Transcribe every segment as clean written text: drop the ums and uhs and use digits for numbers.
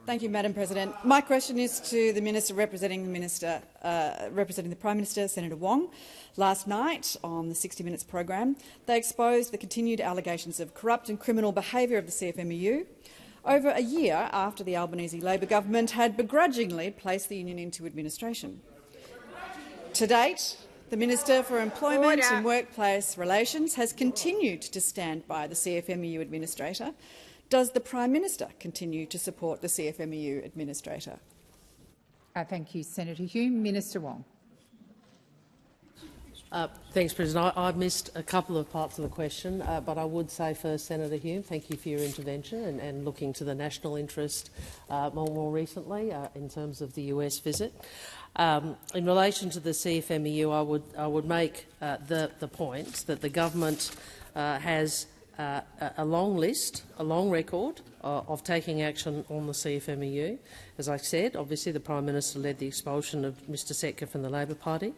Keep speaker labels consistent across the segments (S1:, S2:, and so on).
S1: Thank you, Madam President. My question is to the Minister representing the Prime Minister, Senator Wong. Last night on the 60 Minutes program, they exposed the continued allegations of corrupt and criminal behaviour of the CFMEU, over a year after the Albanese Labor government had begrudgingly placed the union into administration. To date, the Minister for Employment and Workplace Relations has continued to stand by the CFMEU administrator. Does the Prime Minister continue to support the CFMEU administrator?
S2: Thank you, Senator Hume. Minister Wong.
S3: Thanks, President. I missed a couple of parts of the question, but I would say first, Senator Hume, thank you for your intervention and looking to the national interest more recently in terms of the US visit. In relation to the CFMEU, I would make the point that the government has a long list, a long record of taking action on the CFMEU. As I said, obviously the Prime Minister led the expulsion of Mr Setka from the Labor Party.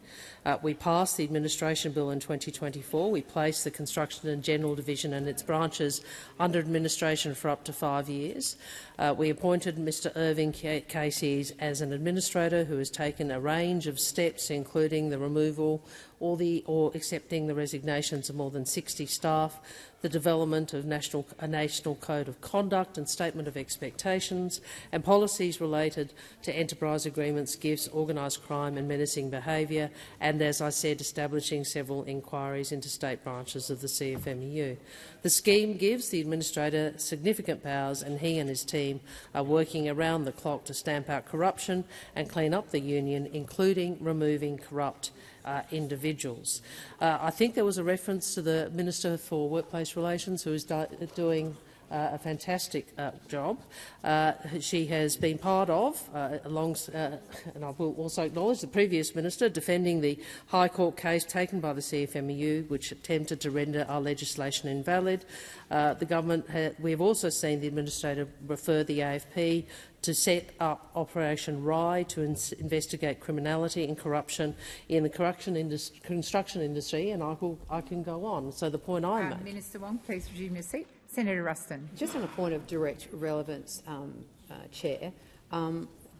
S3: We passed the administration bill in 2024. We placed the Construction and General Division and its branches under administration for up to 5 years. We appointed Mr Irving Casey as an administrator who has taken a range of steps, including the removal or accepting the resignations of more than 60 staff, the development of a national code of conduct and statement of expectations, and policies related to enterprise agreements, gifts, organised crime and menacing behaviour, and, as I said, establishing several inquiries into state branches of the CFMEU. The scheme gives the administrator significant powers, and he and his team are working around the clock to stamp out corruption and clean up the union, including removing corrupt individuals. I think there was a reference to the Minister for Workplace Relations, who is doing a fantastic job. She has been part of, and I will also acknowledge the previous minister, defending the High Court case taken by the CFMEU, which attempted to render our legislation invalid. We have also seen the administrator refer the AFP to set up Operation Rye to investigate criminality and corruption in the construction industry, and I can go on. So the point I make.
S2: Minister Wong, please resume your seat. Senator Ruston.
S4: Just on a point of direct relevance, Chair,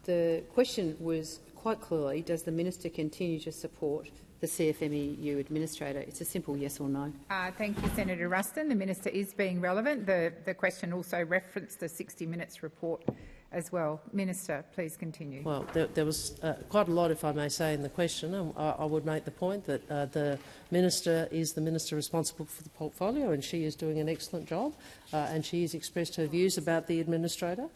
S4: the question was quite clearly, does the minister continue to support the CFMEU administrator? It's a simple yes or no.
S2: Thank you, Senator Ruston. The minister is being relevant. The question also referenced the 60 Minutes report as well. Minister, please continue.
S3: Well, there was quite a lot, if I may say, in the question. And I would make the point that the minister is the minister responsible for the portfolio, and she is doing an excellent job, and she has expressed her views about the administrator,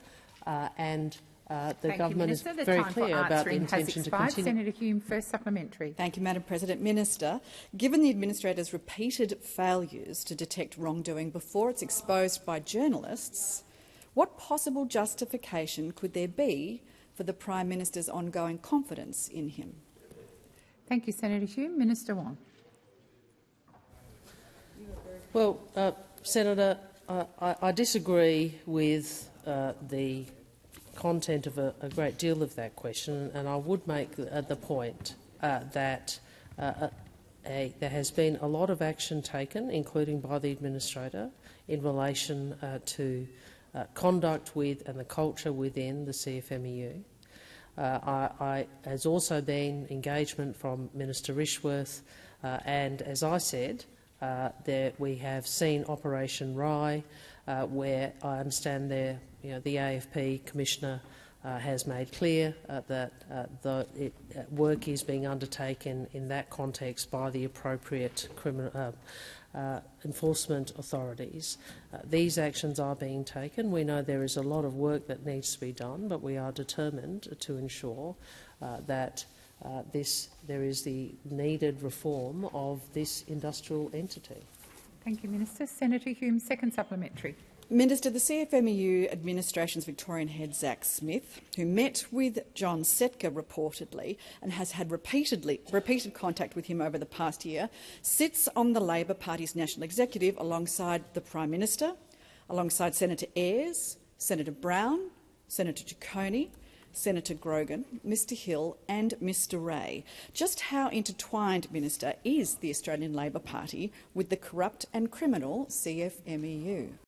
S3: and the government is very clear about the intention to continue.
S2: Senator Hume, first supplementary.
S1: Thank you, Madam President. Minister, given the administrator's repeated failures to detect wrongdoing before it's exposed by journalists, what possible justification could there be for the Prime Minister's ongoing confidence in him?
S2: Thank you, Senator Hume. Minister Wong.
S3: Well, Senator, I disagree with the content of a great deal of that question, and I would make the point that there has been a lot of action taken, including by the administrator, in relation to conduct with and the culture within the CFMEU. Has also been engagement from Minister Rishworth, and as I said, we have seen Operation Rye, where I understand the AFP Commissioner has made clear that work is being undertaken in that context by the appropriate enforcement authorities. These actions are being taken. We know there is a lot of work that needs to be done, but we are determined to ensure that there is the needed reform of this industrial entity.
S2: Thank you, Minister. Senator Hume, second supplementary.
S1: Minister, the CFMEU administration's Victorian head, Zack Smith, who met with John Setka reportedly and has had repeated contact with him over the past year, sits on the Labor Party's national executive alongside the Prime Minister, alongside Senator Ayres, Senator Brown, Senator Ciccone, Senator Grogan, Mr Hill and Mr Ray. Just how intertwined, Minister, is the Australian Labor Party with the corrupt and criminal CFMEU?